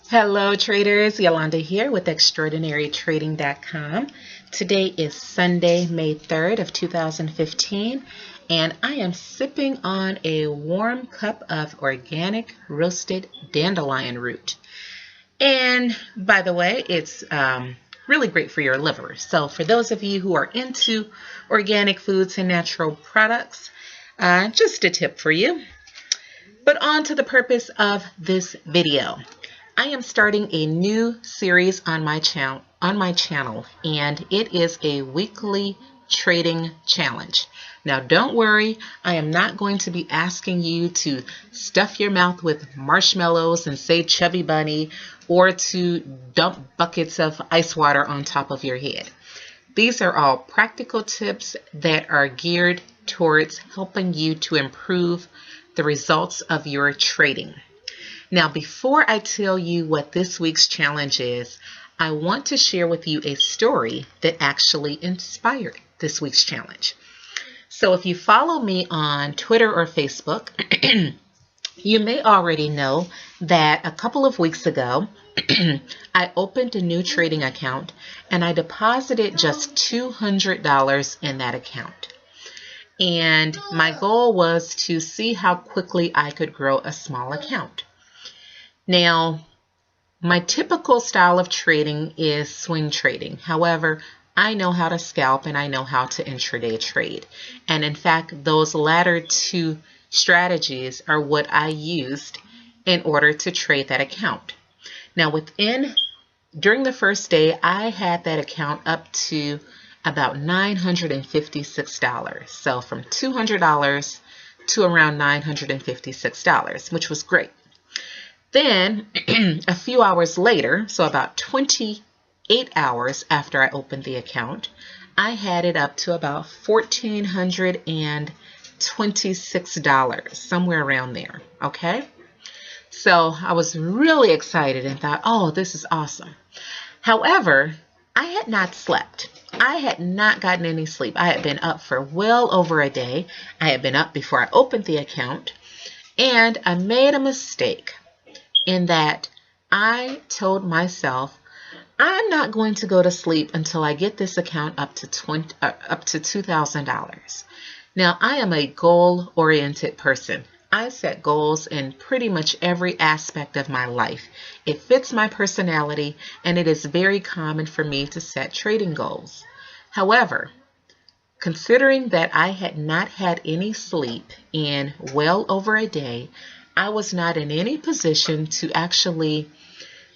Hello traders, Yolanda here with extraordinarytrading.com. Today is Sunday, May 3rd of 2015, and I am sipping on a warm cup of organic roasted dandelion root. And by the way, it's really great for your liver. So for those of you who are into organic foods and natural products, just a tip for you. But on to the purpose of this video. I am starting a new series on my channel, and it is a weekly trading challenge. Now don't worry, I am not going to be asking you to stuff your mouth with marshmallows and say chubby bunny or to dump buckets of ice water on top of your head. These are all practical tips that are geared towards helping you to improve the results of your trading. Now, before I tell you what this week's challenge is, I want to share with you a story that actually inspired this week's challenge. So if you follow me on Twitter or Facebook, you may already know that a couple of weeks ago, I opened a new trading account and I deposited just $200 in that account. And my goal was to see how quickly I could grow a small account. Now, my typical style of trading is swing trading. However, I know how to scalp and I know how to intraday trade. And in fact, those latter two strategies are what I used in order to trade that account. Now, during the first day, I had that account up to about $956. So from $200 to around $956, which was great. Then a few hours later, so about 28 hours after I opened the account, I had it up to about $1,426, somewhere around there, okay? So I was really excited and thought, oh, this is awesome. However, I had not slept. I had not gotten any sleep. I had been up for well over a day. I had been up before I opened the account, and I made a mistake in that I told myself, I'm not going to go to sleep until I get this account up to $2,000. Now, I am a goal-oriented person. I set goals in pretty much every aspect of my life. It fits my personality, and it is very common for me to set trading goals. However, considering that I had not had any sleep in well over a day, I was not in any position to actually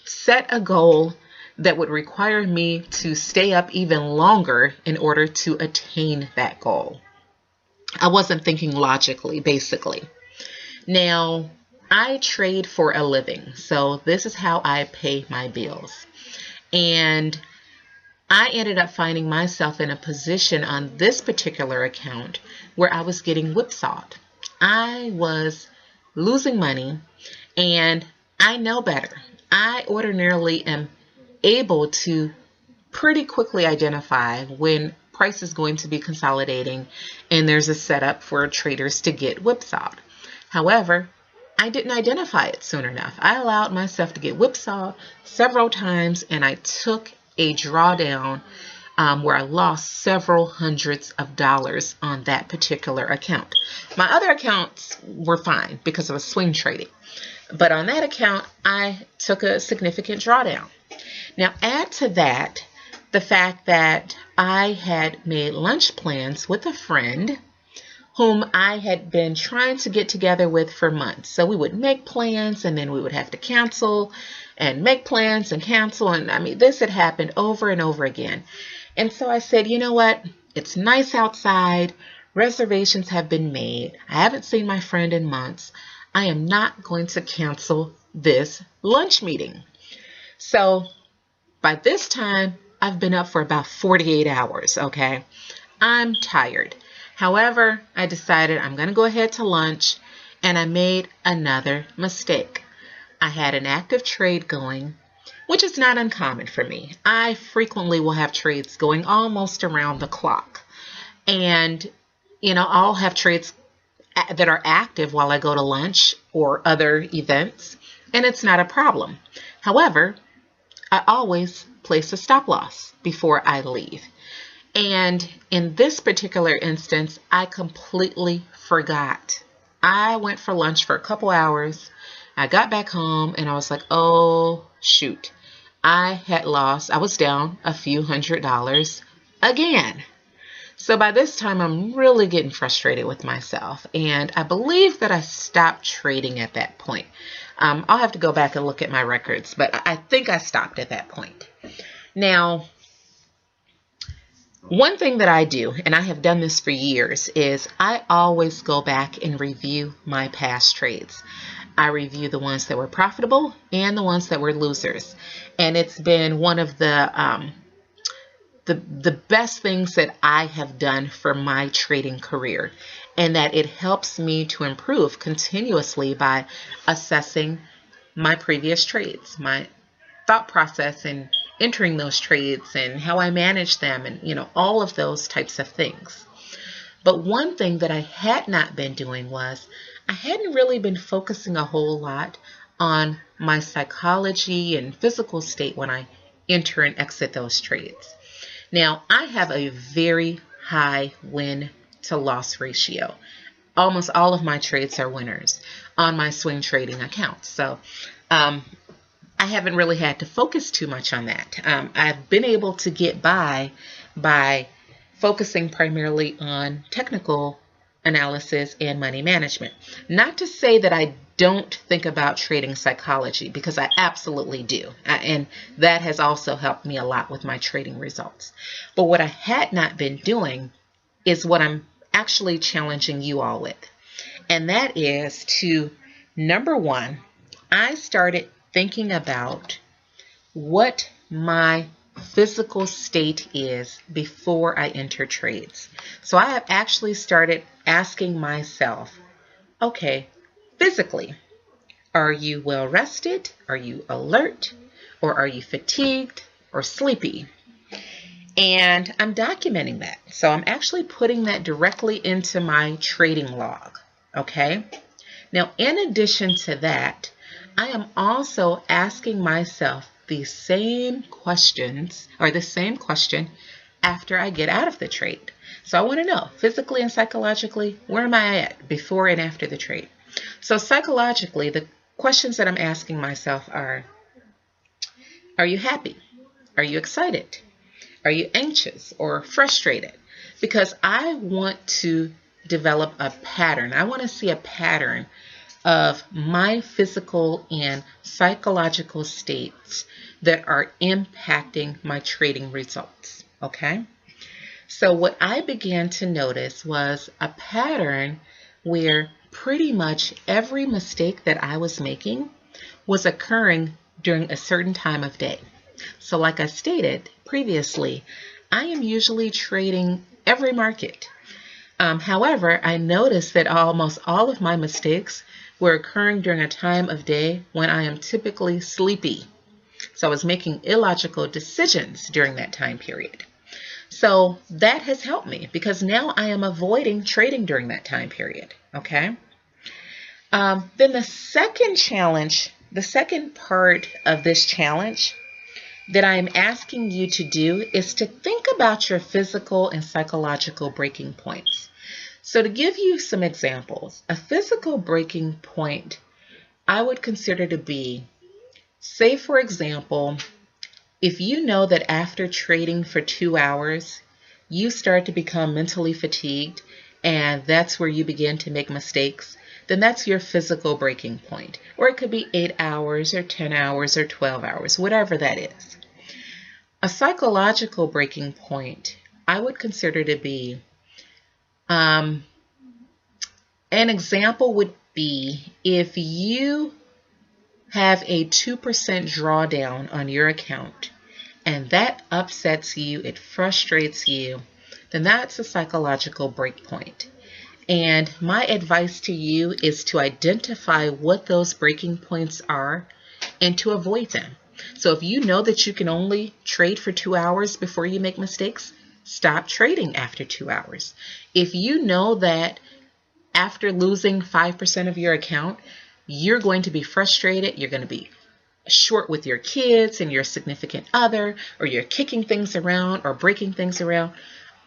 set a goal that would require me to stay up even longer in order to attain that goal. I wasn't thinking logically, basically. Now, I trade for a living, so this is how I pay my bills. And I ended up finding myself in a position on this particular account where I was getting whipsawed. I was losing money, and I know better. I ordinarily am able to pretty quickly identify when price is going to be consolidating and there's a setup for traders to get whipsawed. However, I didn't identify it soon enough. I allowed myself to get whipsawed several times, and I took a drawdown where I lost several hundreds of dollars on that particular account. My other accounts were fine because I was swing trading, but on that account, I took a significant drawdown. Now, add to that the fact that I had made lunch plans with a friend whom I had been trying to get together with for months. So we would make plans and then we would have to cancel and make plans and cancel. And I mean, this had happened over and over again. And so I said, you know what? It's nice outside. Reservations have been made. I haven't seen my friend in months. I am not going to cancel this lunch meeting. So by this time, I've been up for about 48 hours, okay? I'm tired. However, I decided I'm going to go ahead to lunch, and I made another mistake. I had an active trade going, which is not uncommon for me. I frequently will have trades going almost around the clock. And, you know, I'll have trades that are active while I go to lunch or other events, and it's not a problem. However, I always place a stop loss before I leave. And in this particular instance, I completely forgot. I went for lunch for a couple hours. I got back home and I was like, oh, shoot. I was down a few $100s again. So by this time, I'm really getting frustrated with myself. And I believe that I stopped trading at that point. I'll have to go back and look at my records, but I think I stopped at that point. Now, one thing that I do, and I have done this for years, is I always go back and review my past trades. I review the ones that were profitable and the ones that were losers. And it's been one of the best things that I have done for my trading career, and that it helps me to improve continuously by assessing my previous trades, my thought process in entering those trades and how I manage them, and all of those types of things. But one thing that I had not been doing was I hadn't really been focusing a whole lot on my psychology and physical state when I enter and exit those trades. Now, I have a very high win to loss ratio. Almost all of my trades are winners on my swing trading account. So I haven't really had to focus too much on that. I've been able to get by focusing primarily on technical analysis and money management. Not to say that I don't think about trading psychology, because I absolutely do. And that has also helped me a lot with my trading results. But what I had not been doing is what I'm actually challenging you all with. And that is to, number one, I started thinking about what my physical state is before I enter trades. So I have actually started asking myself, okay, physically, are you well rested? Are you alert? Or are you fatigued or sleepy? And I'm documenting that. So I'm actually putting that directly into my trading log. Okay. Now, in addition to that, I am also asking myself the same questions, or the same question, after I get out of the trade. So I want to know, physically and psychologically, where am I at before and after the trade? So psychologically, the questions that I'm asking myself are you happy? Are you excited? Are you anxious or frustrated? Because I want to develop a pattern. I want to see a pattern of my physical and psychological states that are impacting my trading results. Okay? So what I began to notice was a pattern where pretty much every mistake that I was making was occurring during a certain time of day. So like I stated previously, I am usually trading every market. However, I noticed that almost all of my mistakes were occurring during a time of day when I am typically sleepy. So I was making illogical decisions during that time period. So that has helped me, because now I am avoiding trading during that time period. Okay. Then the second challenge, the second part of this challenge that I am asking you to do is to think about your physical and psychological breaking points. So to give you some examples, a physical breaking point I would consider to be, say for example, if you know that after trading for 2 hours, you start to become mentally fatigued, and that's where you begin to make mistakes, then that's your physical breaking point. Or it could be 8 hours or 10 hours or 12 hours, whatever that is. A psychological breaking point I would consider to be, an example would be if you have a 2% drawdown on your account and that upsets you, it frustrates you, then that's a psychological break point. And my advice to you is to identify what those breaking points are and to avoid them. So if you know that you can only trade for 2 hours before you make mistakes, stop trading after 2 hours. If you know that after losing 5% of your account, you're going to be frustrated, you're going to be short with your kids and your significant other, or you're kicking things around or breaking things around,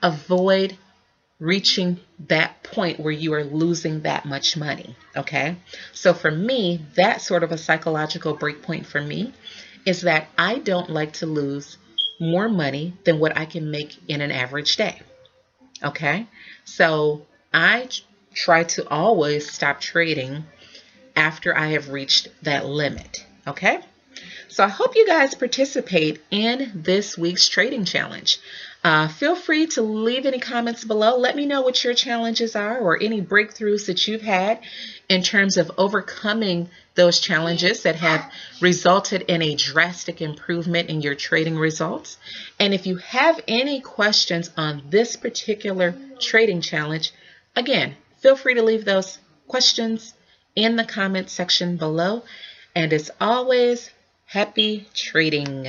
avoid reaching that point where you are losing that much money. Okay. So for me, that sort of a psychological break point for me is that I don't like to lose more money than what I can make in an average day. Okay. So I try to always stop trading after I have reached that limit. Okay. So I hope you guys participate in this week's trading challenge. Feel free to leave any comments below. Let me know what your challenges are or any breakthroughs that you've had in terms of overcoming those challenges that have resulted in a drastic improvement in your trading results. And if you have any questions on this particular trading challenge, again, feel free to leave those questions in the comment section below. And as always, happy trading.